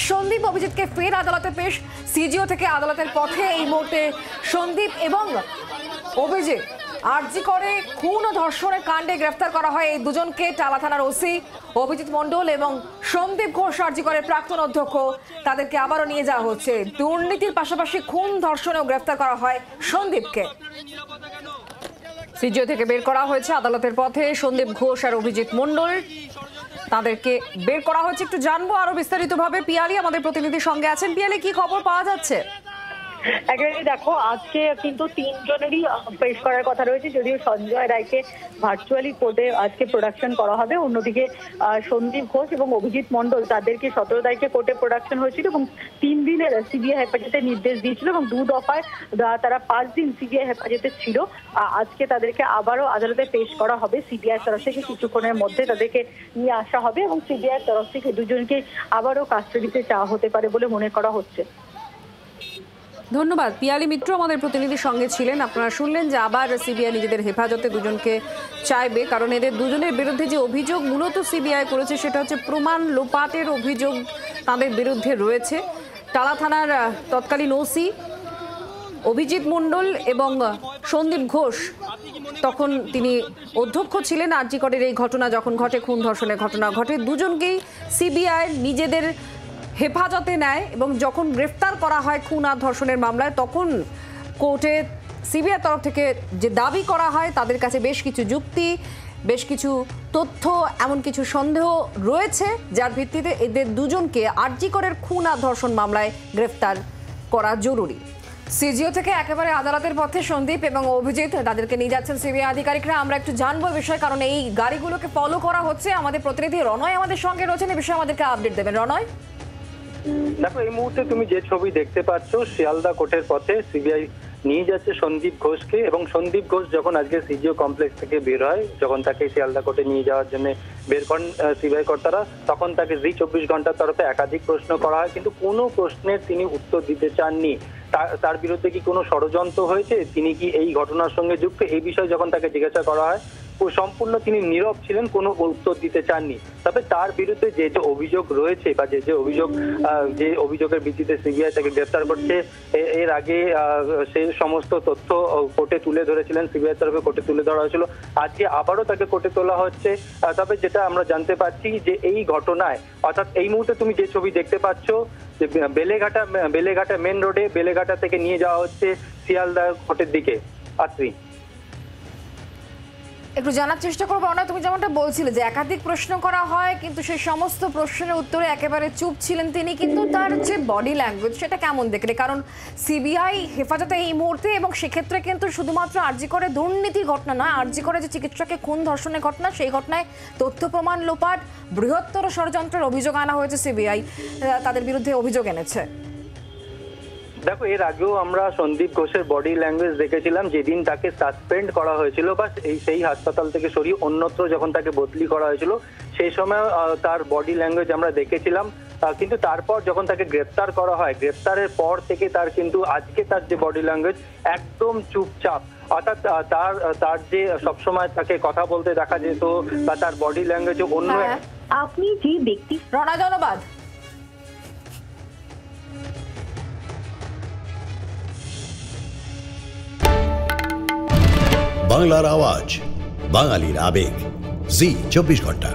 সন্দীপ অভিজিৎকে ফের আদালতে পেশ। সিজিও থেকে আদালতের পথে এই মুহূর্তে সন্দীপ এবং অভিজিৎ। আরজি করে খুন ও ধর্ষণের কাণ্ডে গ্রেফতার করা হয় এই দুজনকে। টালা থানার ওসি অভিজিৎ মণ্ডল এবং সন্দীপ ঘোষ আরজি করে প্রাক্তন অধ্যক্ষ, তাদেরকে আবারও নিয়ে যাওয়া হচ্ছে। দুর্নীতির পাশাপাশি খুন ধর্ষণেও গ্রেফতার করা হয় সন্দীপকে। সিজিও থেকে বের করা হয়েছে আদালতের পথে সন্দীপ ঘোষ আর অভিজিৎ মণ্ডল, তাদেরকে বের করা হয়েছে। একটু জানবো আরো বিস্তারিতভাবে, পিয়ালি আমাদের প্রতিনিধির সঙ্গে আছেন। পিয়ালি, কি খবর পাওয়া যাচ্ছে? একেবারে দেখো, আজকে কিন্তু তিনজনেরই পেশ করার কথা রয়েছে, যদিও সঞ্জয় রায়কে ভার্চুয়ালি কোর্টে আজকে প্রোডাকশন করা হবে। অন্যদিকে সন্দীপ ঘোষ এবং অভিজিৎ মণ্ডল, তাদেরকে 17 তারিখে কোর্টে প্রোডাকশন হয়েছিল এবং 3 দিনের সিবিআই হেফাজতে নির্দেশ দিয়েছিল এবং 2 দফায় তারা 5 দিন সিবিআই হেফাজতে ছিল। আজকে তাদেরকে আবারও আদালতে পেশ করা হবে। সিবিআই তরফ থেকে কিছুক্ষণের মধ্যে তাদেরকে নিয়ে আসা হবে এবং সিবিআই তরফ থেকে দুজনকে আবারও কাস্টাডিতে চাওয়া হতে পারে বলে মনে করা হচ্ছে। ধন্যবাদ। পিয়ালি মিত্র আমাদের প্রতিনিধির সঙ্গে ছিলেন। আপনারা শুনলেন যে আবার সিবিআই নিজেদের হেফাজতে দুজনকে চাইবে, কারণ এদের দুজনের বিরুদ্ধে যে অভিযোগ মূলত সিবিআই করেছে সেটা হচ্ছে প্রমাণ লোপাটের অভিযোগ তাদের বিরুদ্ধে রয়েছে। টালা থানার তৎকালীন ওসি অভিজিৎ মণ্ডল এবং সন্দীপ ঘোষ, তখন তিনি অধ্যক্ষ ছিলেন। আরজি করের এই ঘটনা যখন ঘটে, খুন ধর্ষণের ঘটনা ঘটে, দুজনকেই সিবিআই নিজেদের হেফাজতে নেয় এবং যখন গ্রেফতার করা হয় খুন আর ধর্ষণের মামলায়, তখন কোর্টে সিবিআই তরফ থেকে যে দাবি করা হয় তাদের কাছে বেশ কিছু যুক্তি, বেশ কিছু তথ্য, এমন কিছু সন্দেহ রয়েছে যার ভিত্তিতে এদের দুজনকে আরজি করের খুন আর ধর্ষণ মামলায় গ্রেফতার করা জরুরি। সিজিও থেকে একেবারে আদালতের পথে সন্দীপ এবং অভিজিৎ, তাদেরকে নিয়ে যাচ্ছেন সিবিআই আধিকারিকরা। আমরা একটু জানবো এই বিষয়ে, কারণ এই গাড়িগুলোকে ফলো করা হচ্ছে। আমাদের প্রতিনিধি রনয় আমাদের সঙ্গে রয়েছেন, এই বিষয়ে আমাদেরকে আপডেট দেবেন। রনয়, দেখো, এই মুহূর্তে তুমি যে ছবি দেখতে পাচ্ছ, শিয়ালদা কোর্টের পথে সিবিআই নিয়ে যাচ্ছে সন্দীপ ঘোষকে। এবং সন্দীপ ঘোষ যখন আজকে সিজিও কমপ্লেক্স থেকে বের হয়, যখন তাকে শিয়ালদা কোর্টে নিয়ে যাওয়ার জন্য বের করেন সিবিআই কর্তারা, তখন তাকে জি 24 ঘন্টার তরফে একাধিক প্রশ্ন করা হয়, কিন্তু কোনো প্রশ্নের তিনি উত্তর দিতে চাননি। তার বিরুদ্ধে কি কোনো ষড়যন্ত্র হয়েছে, তিনি কি এই ঘটনার সঙ্গে যুক্ত, এই বিষয়ে যখন তাকে জিজ্ঞাসা করা হয়, সম্পূর্ণ তিনি নীরব ছিলেন, কোনো উত্তর দিতে চাননি। তবে তার বিরুদ্ধে যে যে অভিযোগ রয়েছে বা যে অভিযোগের ভিত্তিতে সিবিআই তাকে গ্রেফতার করছে, এর আগে সেই সমস্ত তথ্য কোর্টে তুলে ধরেছিলেন, সিবিআই তরফে কোর্টে তুলে ধরা হয়েছিল। আজকে আবারও তাকে কোর্টে তোলা হচ্ছে। তবে যেটা আমরা জানতে পারছি যে এই ঘটনায়, অর্থাৎ এই মুহূর্তে তুমি যে ছবি দেখতে পাচ্ছ, যে বেলেঘাটা মেন রোডে, বেলেঘাটা থেকে নিয়ে যাওয়া হচ্ছে শিয়ালদা কোর্টের দিকে। আত্রি, একটু জানার চেষ্টা করবো। না, তুমি যেমনটা বলছিলে যে একাধিক প্রশ্ন করা হয়, কিন্তু সেই সমস্ত প্রশ্নের উত্তরে একেবারে চুপ ছিলেন তিনি, কিন্তু তার যে বডি ল্যাঙ্গুয়েজ সেটা কেমন দেখলে? কারণ সিবিআই হেফাজতে এই মুহূর্তে, এবং সেক্ষেত্রে কিন্তু শুধুমাত্র আরজি করে দুর্নীতির ঘটনা নয়, আরজি করে যে চিকিৎসককে খুন ধর্ষণের ঘটনা, সেই ঘটনায় তথ্য প্রমাণ লোপাট, বৃহত্তর ষড়যন্ত্রের অভিযোগ আনা হয়েছে। সিবিআই তাদের বিরুদ্ধে অভিযোগ এনেছে। দেখো, এর আগেও আমরা সন্দীপ ঘোষের বডি ল্যাঙ্গুয়েজ দেখেছিলাম যেদিন তাকে সাসপেন্ড করা হয়েছিল বা সেই হাসপাতাল থেকে সরিয়ে অন্যত্র যখন তাকে বদলি করা হয়েছিল, সেই সময় তার বডি ল্যাঙ্গুয়েজ আমরা দেখেছিলাম। কিন্তু তারপর যখন তাকে গ্রেফতার করা হয়, গ্রেফতারের পর থেকে তার কিন্তু আজকে তার যে বডি ল্যাঙ্গুয়েজ একদম চুপচাপ, অর্থাৎ তার যে সবসময় তাকে কথা বলতে দেখা যেত বা তার বডি ল্যাঙ্গুয়েজ অন্য। আপনি যে ব্যক্তি, রনা, ধন্যবাদ। বাংলার আওয়াজ, বাঙালির আবেগ, জি 24 ঘন্টা।